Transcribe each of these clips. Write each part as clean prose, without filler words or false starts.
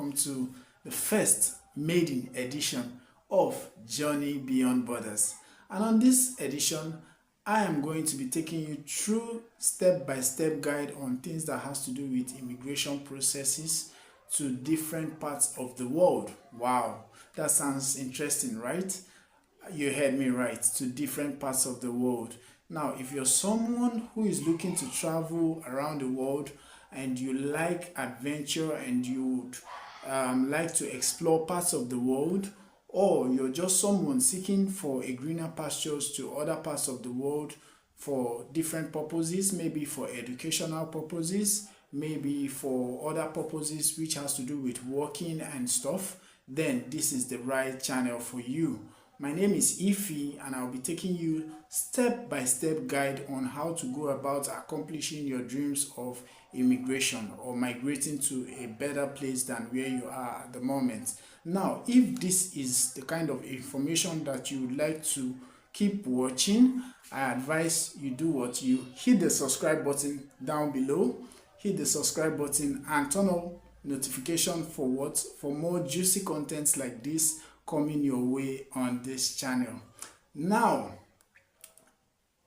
welcome to the first maiden edition of Journey Beyond Borders. And on this edition, I am going to be taking you through step-by-step guide on things that has to do with immigration processes to different parts of the world. Wow, that sounds interesting, right? You heard me right, to different parts of the world. Now, if you're someone who is looking to travel around the world and you like adventure and you would like to explore parts of the world, or you're just someone seeking for a greener pastures to other parts of the world for different purposes, maybe for educational purposes, maybe for other purposes which has to do with working and stuff, then this is the right channel for you. My name is Ify and I'll be taking you step-by-step guide on how to go about accomplishing your dreams of immigration or migrating to a better place than where you are at the moment. Now, if this is the kind of information that you would like to keep watching, I advise you do what? You hit the subscribe button down below, hit the subscribe button and turn on notification for what? For more juicy contents like this coming your way on this channel. Now,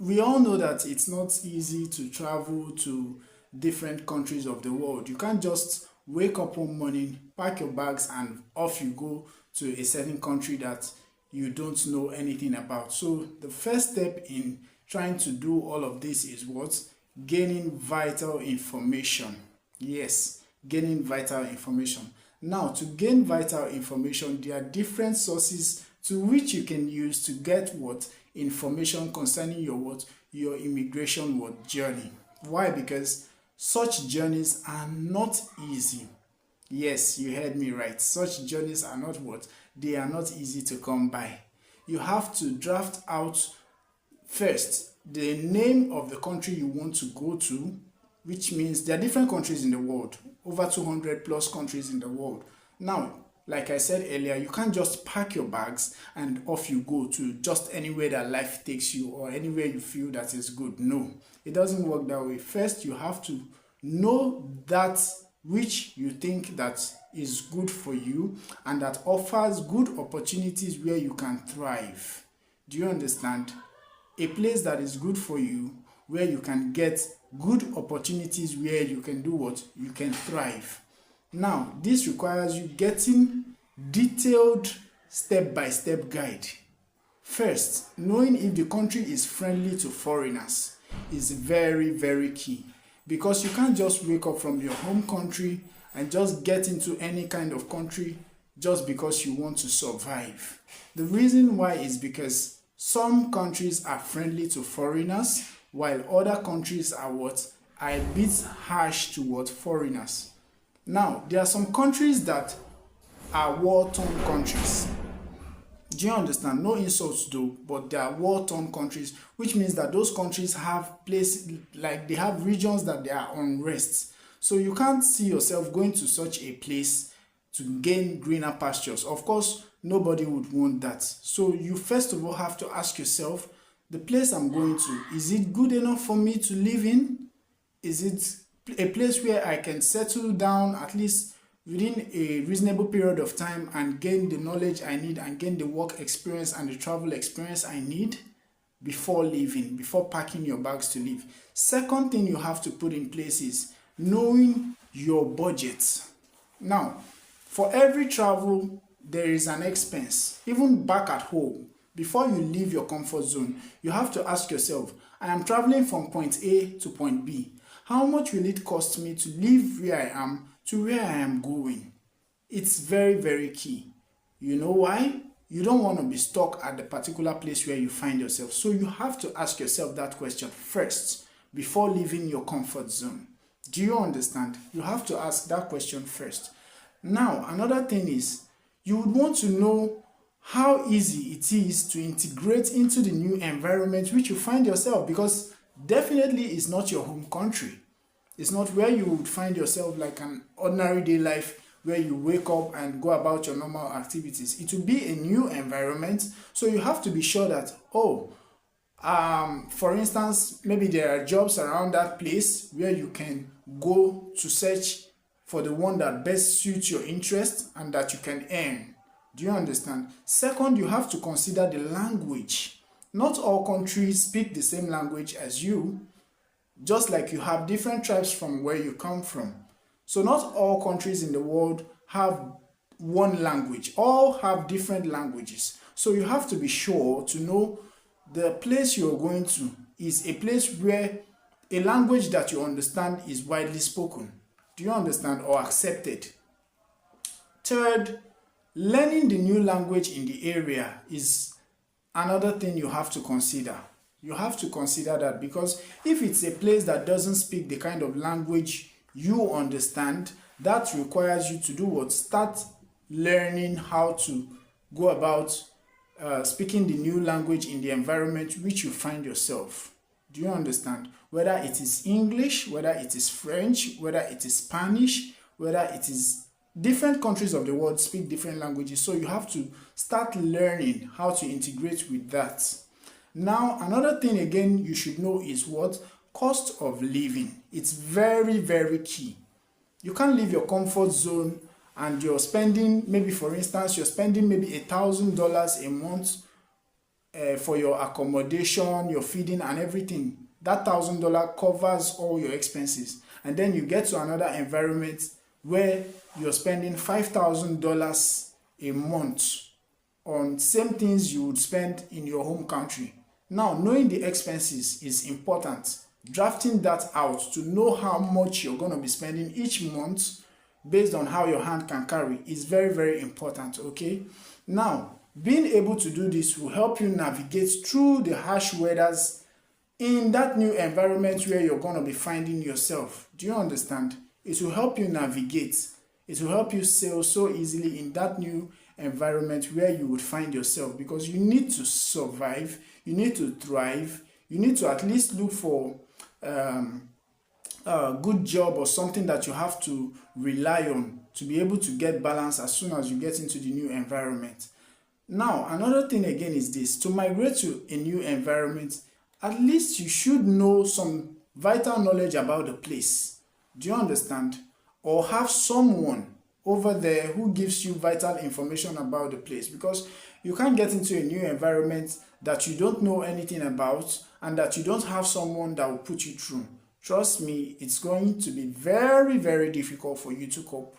we all know that it's not easy to travel to different countries of the world. You can't just wake up one morning, pack your bags and off you go to a certain country that you don't know anything about. So the first step in trying to do all of this is what? Gaining vital information. Yes, gaining vital information. Now, to gain vital information, there are different sources to which you can use to get what? Information concerning your what? Your immigration what? Journey. Why? Because such journeys are not easy. Yes, you heard me right. Such journeys are not what? They are not easy to come by. You have to draft out first the name of the country you want to go to, which means there are different countries in the world, over 200 plus countries in the world. Now, like I said earlier, you can't just pack your bags and off you go to just anywhere that life takes you or anywhere you feel that is good. No, it doesn't work that way. First, you have to know that which you think that is good for you and that offers good opportunities where you can thrive. Do you understand? A place that is good for you, where you can get good opportunities where you can do what? You can thrive. Now, this requires you getting detailed step-by-step guide. First, knowing if the country is friendly to foreigners is very, very key, because you can't just wake up from your home country and just get into any kind of country just because you want to survive. The reason why is because some countries are friendly to foreigners, while other countries are what? Are a bit harsh toward foreigners. Now, there are some countries that are war-torn countries. Do you understand? No insults though, but they are war-torn countries, which means that those countries have places, like they have regions that they are unrest. So you can't see yourself going to such a place to gain greener pastures. Of course, nobody would want that. So you first of all have to ask yourself, the place I'm going to, is it good enough for me to live in? Is it a place where I can settle down at least within a reasonable period of time and gain the knowledge I need and gain the work experience and the travel experience I need before leaving, before packing your bags to leave? Second thing you have to put in place is knowing your budget. Now, for every travel, there is an expense. Even back at home, before you leave your comfort zone, you have to ask yourself, I am traveling from point A to point B. How much will it cost me to leave where I am to where I am going? It's very, very key. You know why? You don't want to be stuck at the particular place where you find yourself. So you have to ask yourself that question first before leaving your comfort zone. Do you understand? You have to ask that question first. Now, another thing is, you would want to know how easy it is to integrate into the new environment which you find yourself, because definitely it's not your home country. It's not where you would find yourself like an ordinary day life where you wake up and go about your normal activities. It will be a new environment, so you have to be sure that, for instance, maybe there are jobs around that place where you can go to search for the one that best suits your interest and that you can earn. Do you understand? Second, you have to consider the language. Not all countries speak the same language as you, just like you have different tribes from where you come from. So not all countries in the world have one language. All have different languages. So you have to be sure to know the place you're going to is a place where a language that you understand is widely spoken. Do you understand? Or accepted. Third, learning the new language in the area is another thing you have to consider. You have to consider that, because if it's a place that doesn't speak the kind of language you understand, that requires you to do what? Start learning how to go about speaking the new language in the environment which you find yourself. Do you understand? Whether it is English, whether it is French, whether it is Spanish, whether it is different countries of the world speak different languages. So you have to start learning how to integrate with that. Now, another thing again you should know is what? Cost of living. It's very, very key. You can't leave your comfort zone and you're spending, maybe for instance, you're spending maybe $1,000 a month for your accommodation, your feeding and everything. That $1,000 covers all your expenses. And then you get to another environment where you're spending $5,000 a month on same things you would spend in your home country. Now, knowing the expenses is important. Drafting that out to know how much you're going to be spending each month based on how your hand can carry is very, very important, okay? Now, being able to do this will help you navigate through the harsh weathers in that new environment where you're going to be finding yourself. Do you understand? It will help you navigate. It will help you sail so easily in that new environment where you would find yourself, because you need to survive, you need to thrive, you need to at least look for a good job or something that you have to rely on to be able to get balance as soon as you get into the new environment. Now, another thing again is this: to migrate to a new environment, at least you should know some vital knowledge about the place. Do you understand? Or have someone over there who gives you vital information about the place, because you can't get into a new environment that you don't know anything about and that you don't have someone that will put you through. Trust me, it's going to be very, very difficult for you to cope.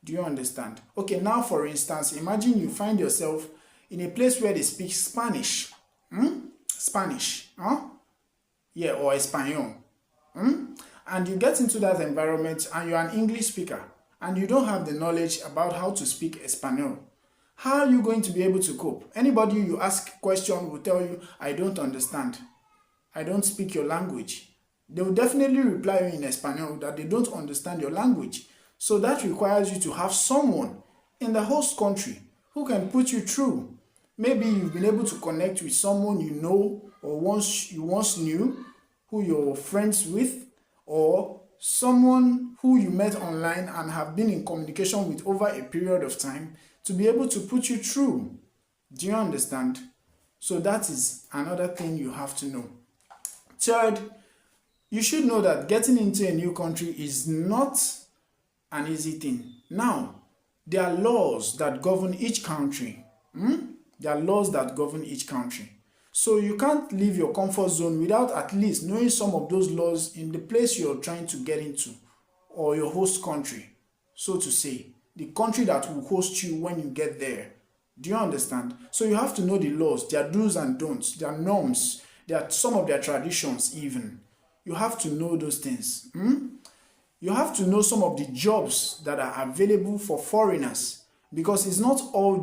Do you understand? Okay, now for instance, imagine you find yourself in a place where they speak Spanish. Spanish, huh? Yeah, or Espanol. And you get into that environment and you're an English speaker and you don't have the knowledge about how to speak Espanol. How are you going to be able to cope? Anybody you ask a question will tell you, I don't understand. I don't speak your language. They will definitely reply you in Espanol that they don't understand your language. So that requires you to have someone in the host country who can put you through. Maybe you've been able to connect with someone you know or you once knew, who you're friends with, or someone who you met online and have been in communication with over a period of time to be able to put you through. Do you understand? So that is another thing you have to know. Third, you should know that getting into a new country is not an easy thing. Now, there are laws that govern each country. There are laws that govern each country. So you can't leave your comfort zone without at least knowing some of those laws in the place you're trying to get into, or your host country, so to say, the country that will host you when you get there. Do you understand? So you have to know the laws, their do's and don'ts, their norms, some of their traditions even. You have to know those things. You have to know some of the jobs that are available for foreigners, because it's not all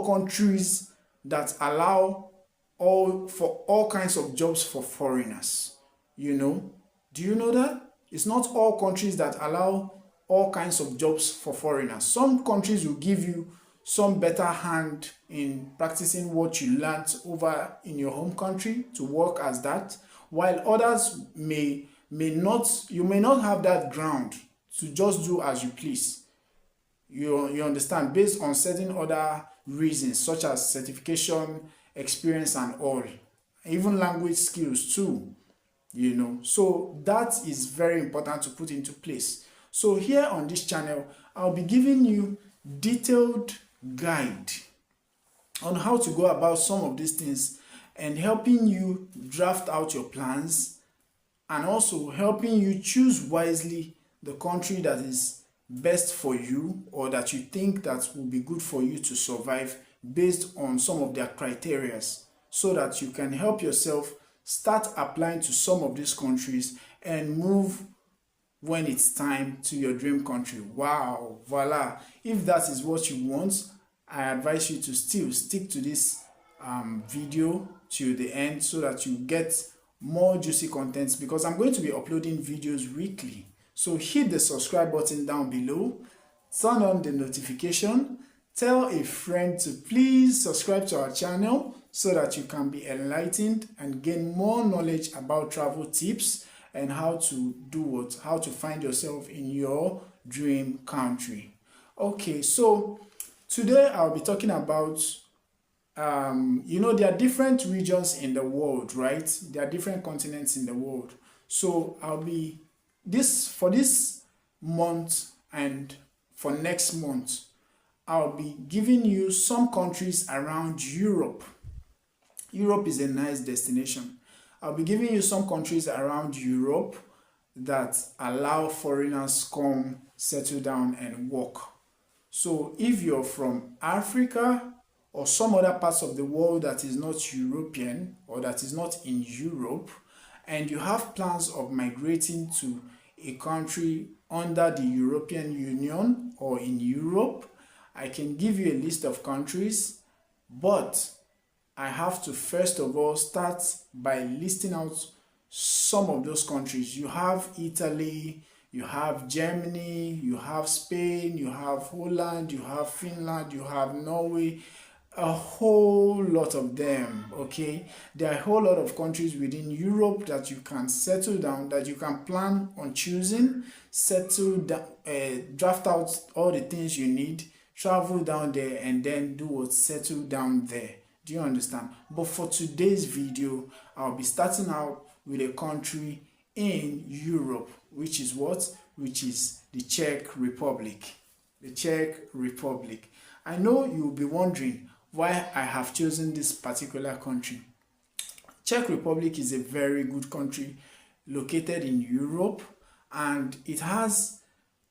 countries that allow all kinds of jobs for foreigners. You know? Do you know that? It's not all countries that allow all kinds of jobs for foreigners. Some countries will give you some better hand in practicing what you learned over in your home country to work as that, while others you may not have that ground to just do as you please. You understand? Based on certain other reasons such as certification, experience and all, even language skills too, you know. So that is very important to put into place. So here on this channel, I'll be giving you detailed guide on how to go about some of these things and helping you draft out your plans, and also helping you choose wisely the country that is best for you, or that you think that will be good for you to survive based on some of their criteria, so that you can help yourself start applying to some of these countries and move when it's time to your dream country. Wow, voila. If that is what you want, I advise you to still stick to this video to the end, so that you get more juicy contents, because I'm going to be uploading videos weekly. So hit the subscribe button down below, turn on the notification, tell a friend to please subscribe to our channel, so that you can be enlightened and gain more knowledge about travel tips and how to do what, how to find yourself in your dream country. Okay, so today I'll be talking about there are different regions in the world, right? There are different continents in the world. So I'll be for this month and for next month, I'll be giving you some countries around Europe. Europe is a nice destination. I'll be giving you some countries around Europe that allow foreigners come, settle down and work. So if you're from Africa or some other parts of the world that is not European, or that is not in Europe, and you have plans of migrating to a country under the European Union or in Europe, I can give you a list of countries, but I have to first of all start by listing out some of those countries. You have Italy, you have Germany, you have Spain, you have Holland, you have Finland, you have Norway, a whole lot of them. Okay, there are a whole lot of countries within Europe that you can settle down, that you can plan on choosing, settle down, draft out all the things you need, travel down there, and then do what, settle down there. Do you understand? But for today's video, I'll be starting out with a country in Europe, which is what? Which is the Czech Republic. The Czech Republic. I know you'll be wondering why I have chosen this particular country. Czech Republic is a very good country located in Europe, and it has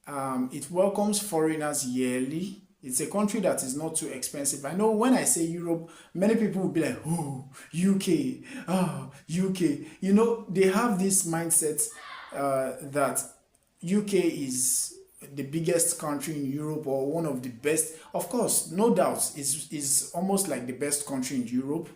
it welcomes foreigners yearly. It's a country that is not too expensive. I know when I say Europe, many people will be like, oh, UK, UK. You know, they have this mindset that UK is the biggest country in Europe, or one of the best. Of course, no doubt, is almost like the best country in Europe,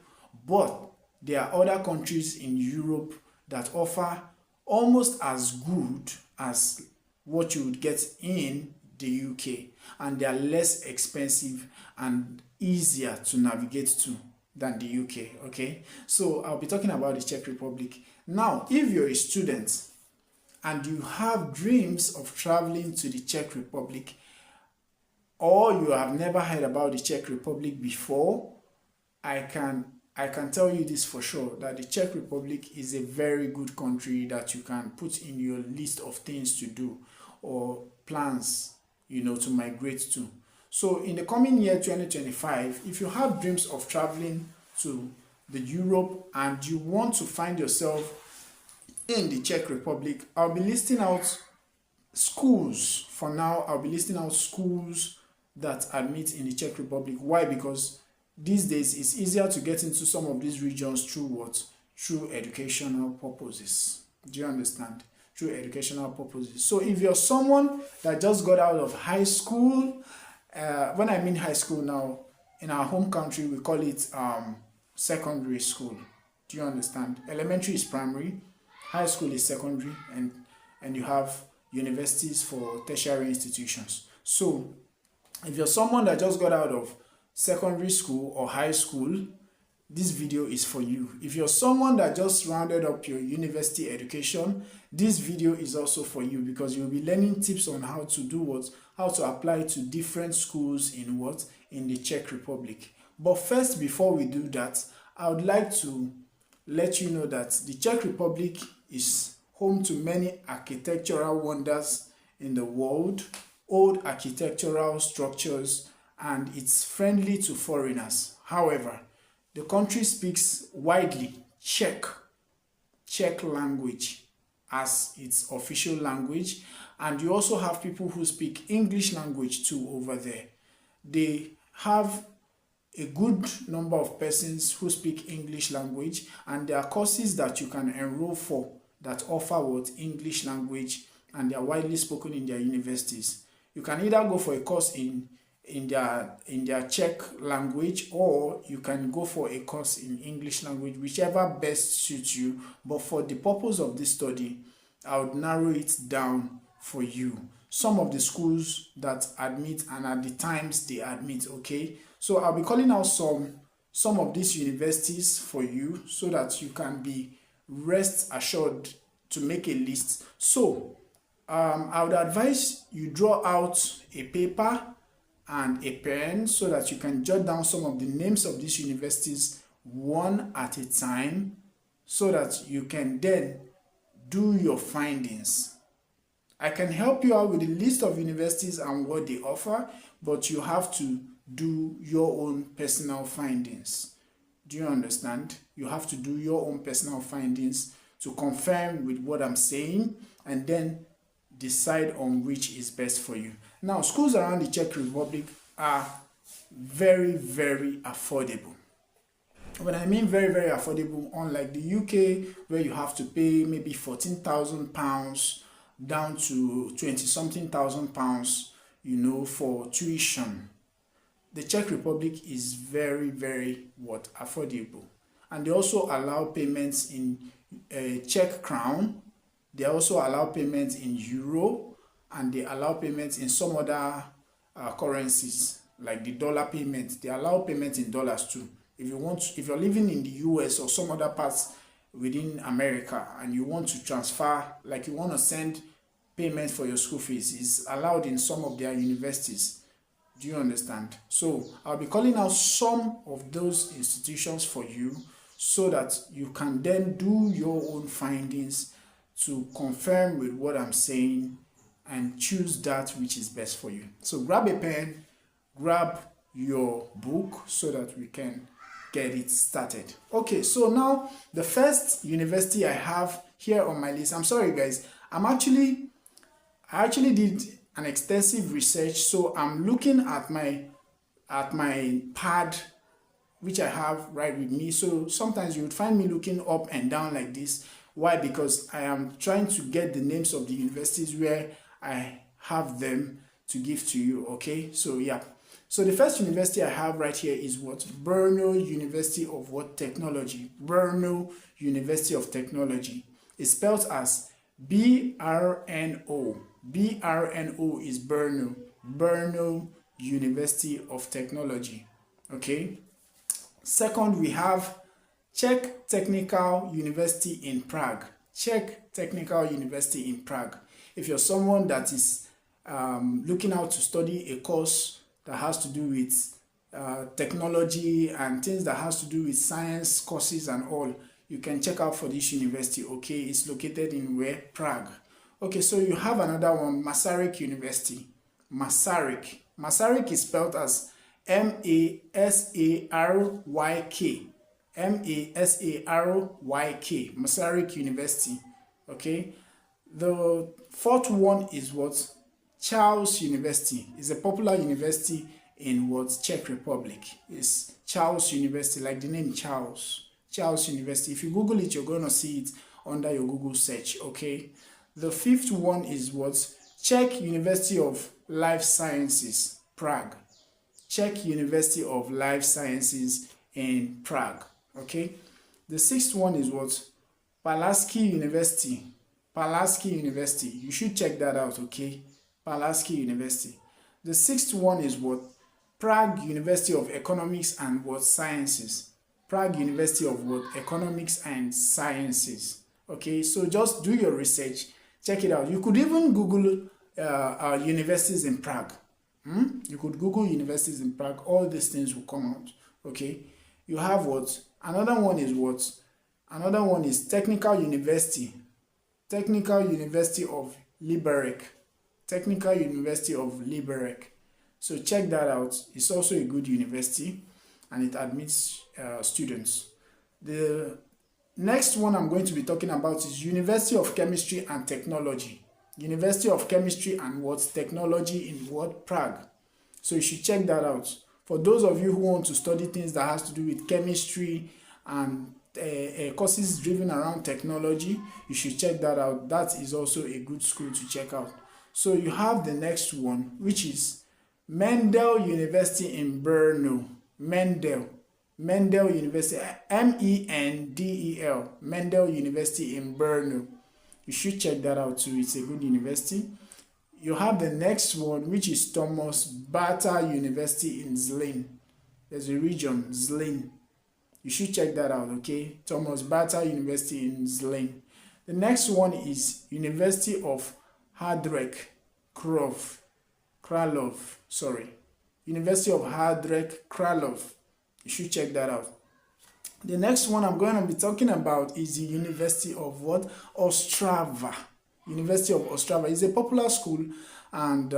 but there are other countries in Europe that offer almost as good as what you would get in the UK, and they are less expensive and easier to navigate to than the UK. Okay, so I'll be talking about the Czech Republic. Now, if you're a student and you have dreams of traveling to the Czech Republic, or you have never heard about the Czech Republic before, I can tell you this for sure, that the Czech Republic is a very good country that you can put in your list of things to do or plans, to migrate to. So in the coming year 2025, if you have dreams of traveling to the Europe and you want to find yourself in the Czech Republic, I'll be listing out schools. For now, I'll be listing out schools that admit in the Czech Republic. Why? Because these days it's easier to get into some of these regions through what? Through educational purposes. Do you understand? Through educational purposes. So if you're someone that just got out of high school, when I mean high school now, in our home country we call it secondary school. Do you understand? Elementary is primary, high school is secondary, and you have universities for tertiary institutions. So if you're someone that just got out of secondary school or high school, this video is for you. If you're someone that just rounded up your university education, this video is also for you, because you'll be learning tips on how to do what, how to apply to different schools in what, in the Czech Republic. But first, before we do that, I would like to let you know that the Czech Republic is home to many architectural wonders in the world, old architectural structures, and it's friendly to foreigners. However, the country speaks widely Czech language as its official language, and you also have people who speak English language too over there. They have a good number of persons who speak English language, and there are courses that you can enroll for that offer what English language, and they are widely spoken in their universities. You can either go for a course in their Czech language, or you can go for a course in English language, whichever best suits you. But for the purpose of this study, I would narrow it down for you. Some of the schools that admit and at the times they admit, okay? So I'll be calling out some of these universities for you so that you can be rest assured to make a list. So I would advise you draw out a paper and a pen so that you can jot down some of the names of these universities one at a time, so that you can then do your findings. I can help you out with a list of universities and what they offer, but you have to do your own personal findings. Do you understand? You have to do your own personal findings to confirm with what I'm saying, and then decide on which is best for you. Now, schools around the Czech Republic are very, very affordable. When I mean very, very affordable, unlike the UK, where you have to pay maybe £14,000 down to 20-something thousand pounds, for tuition. The Czech Republic is very, very affordable. And they also allow payments in Czech crown. They also allow payments in euro, and they allow payments in some other currencies, like the dollar payment. They allow payments in dollars too. If you're living in the US or some other parts within America and you want to transfer, like you want to send payment for your school fees, it's allowed in some of their universities. Do you understand? So I'll be calling out some of those institutions for you so that you can then do your own findings to confirm with what I'm saying and choose that which is best for you. So grab a pen, grab your book so that we can get it started. Okay, so now the first university I have here on my list, I'm sorry guys, I actually did an extensive research, so I'm looking at my pad which I have right with me. So sometimes you would find me looking up and down like this. Why? Because I am trying to get the names of the universities where I have them to give to you. Okay, so yeah. So the first university I have right here is Brno University of Technology. Brno University of Technology. It's spelled as BRNO. BRNO is Brno. Brno University of Technology. Okay. Second, we have Czech Technical University in Prague. Czech Technical University in Prague. If you're someone that is looking out to study a course that has to do with technology and things that has to do with science courses and all, you can check out for this university. Okay, it's located in where? Prague. Okay, so you have another one, Masaryk University. Masaryk. Masaryk is spelled as M-A-S-A-R-Y-K. M-A-S-A-R-Y-K. Masaryk University. Okay. The fourth one is Charles University. It's a popular university in Czech Republic. It's Charles University, like the name Charles. Charles University. If you Google it, you're going to see it under your Google search. Okay. The fifth one is Czech University of Life Sciences, Prague. Czech University of Life Sciences in Prague. Okay. The sixth one is Pulaski University. Pulaski University. You should check that out. Okay. Pulaski University. The sixth one is Prague University of Economics and Sciences. Prague University of Economics and Sciences. Okay, so just do your research, check it out. You could even Google universities in Prague. You could Google universities in Prague. All these things will come out. Okay, you have another one is another one is Technical University. Technical University of Liberec. Technical University of Liberec. So check that out. It's also a good university and it admits students. The next one I'm going to be talking about is University of Chemistry and Technology. University of Chemistry and what? Technology in what? Prague. So you should check that out. For those of you who want to study things that has to do with chemistry and courses driven around technology, you should check that out. That is also a good school to check out. So you have the next one, which is Mendel University in Brno. Mendel University, Mendel, Mendel University in Brno. You should check that out too. It's a good university. You have the next one, which is Thomas Bata University in Zlin. There's a region, Zlin. You should check that out, okay? Thomas Bata University in Zlin. The next one is University of Hardrek Kralov. University of Hardrek Kralov. You should check that out. The next one I'm going to be talking about is the University of what? Ostrava. University of Ostrava is a popular school, and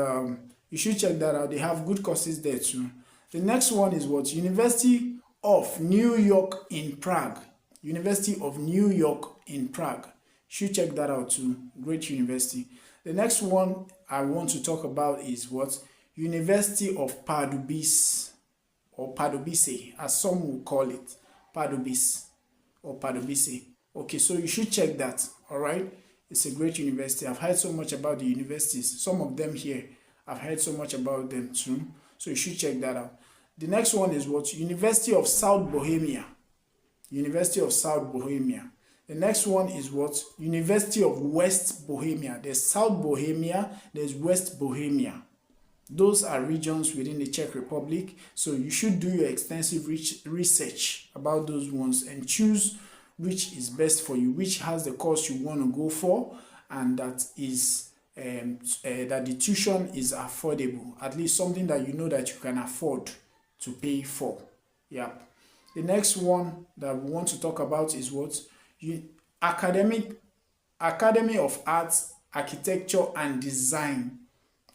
you should check that out. They have good courses there too. The next one is what? University of New York in Prague. University of New York in Prague. You should check that out too. Great university. The next one I want to talk about is what? University of Pardubice, or Pardubice, as some will call it. Pardubice or Pardubice. Okay, so you should check that. All right. It's a great university. I've heard so much about the universities. Some of them here, I've heard so much about them too. So you should check that out. The next one is what? University of South Bohemia. University of South Bohemia. The next one is what? University of West Bohemia. There's South Bohemia, there's West Bohemia. Those are regions within the Czech Republic. So you should do your extensive research about those ones and choose which is best for you, which has the course you want to go for, and that is that the tuition is affordable, at least something that you know that you can afford to pay for. Yeah. The next one that we want to talk about is what? Academy of Arts, Architecture and Design.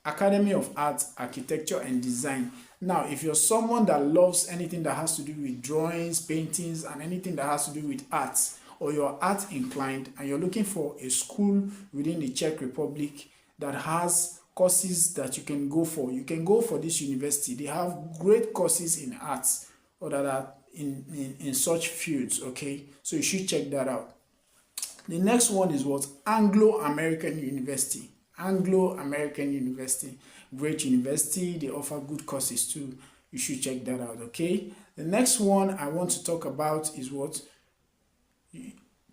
Academy of Arts, Architecture and Design. Now, if you're someone that loves anything that has to do with drawings, paintings, and anything that has to do with arts, or you're art inclined and you're looking for a school within the Czech Republic that has courses that you can go for, you can go for this university. They have great courses in arts or that are in such fields, okay? So you should check that out. The next one is what? Anglo-American University. Anglo-American University. Great university. They offer good courses too. You should check that out, okay? The next one I want to talk about is what?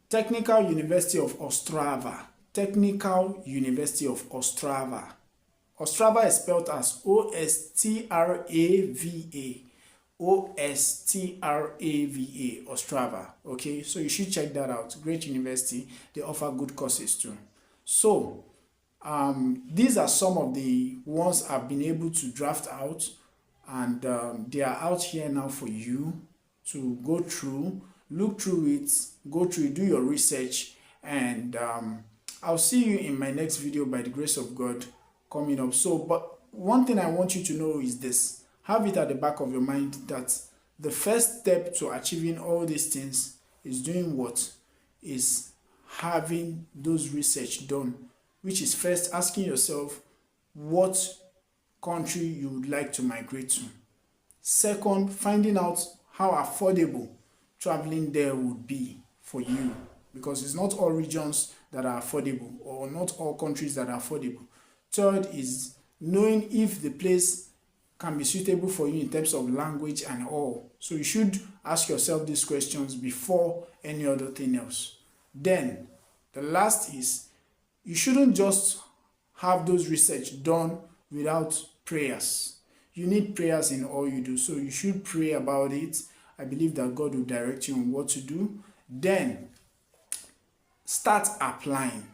Technical University of Ostrava. Technical University of Ostrava. Ostrava is spelled as O-S-T-R-A-V-A. O-S-T-R-A-V-A. Ostrava. Okay, so you should check that out. Great university. They offer good courses too. So, these are some of the ones I've been able to draft out, and they are out here now for you to go through, look through it, go through it, do your research, and I'll see you in my next video by the grace of God coming up. So, but one thing I want you to know is this. Have it at the back of your mind that the first step to achieving all these things is doing what? Is having those research done, which is first asking yourself what country you would like to migrate to. Second, finding out how affordable traveling there would be for you, because it's not all regions that are affordable or not all countries that are affordable. Third is knowing if the place can be suitable for you in terms of language and all. So you should ask yourself these questions before any other thing else. Then the last is you shouldn't just have those research done without prayers. You need prayers in all you do. So you should pray about it. I believe that God will direct you on what to do. Then start applying.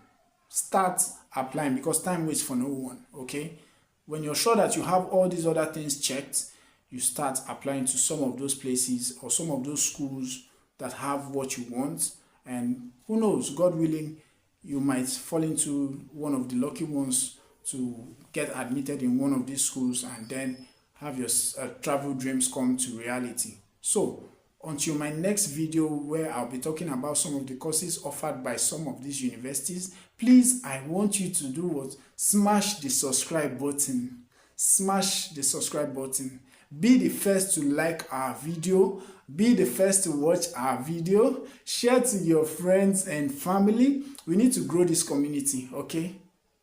Start applying, because time waits for no one, okay? When you're sure that you have all these other things checked, you start applying to some of those places or some of those schools that have what you want. And who knows, God willing, you might fall into one of the lucky ones to get admitted in one of these schools and then have your travel dreams come to reality. So until my next video, where I'll be talking about some of the courses offered by some of these universities, please, I want you to do what? Smash the subscribe button. Smash the subscribe button. Be the first to like our video. Be the first to watch our video. Share to your friends and family. We need to grow this community, okay?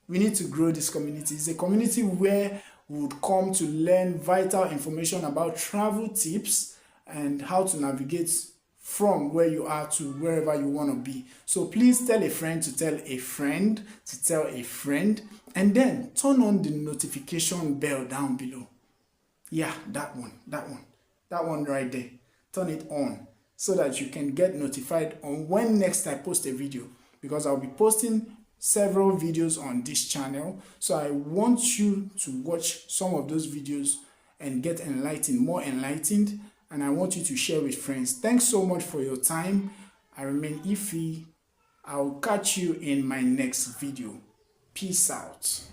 We need to grow this community. It's a community where we would come to learn vital information about travel tips and how to navigate from where you are to wherever you want to be. So please tell a friend to tell a friend to tell a friend, and then turn on the notification bell down below. Yeah, that one right there. Turn it on so that you can get notified on when next I post a video, because I'll be posting several videos on this channel. So I want you to watch some of those videos and get enlightened, more enlightened, and I want you to share with friends. Thanks so much for your time. I remain Iffy. I'll catch you in my next video. Peace out.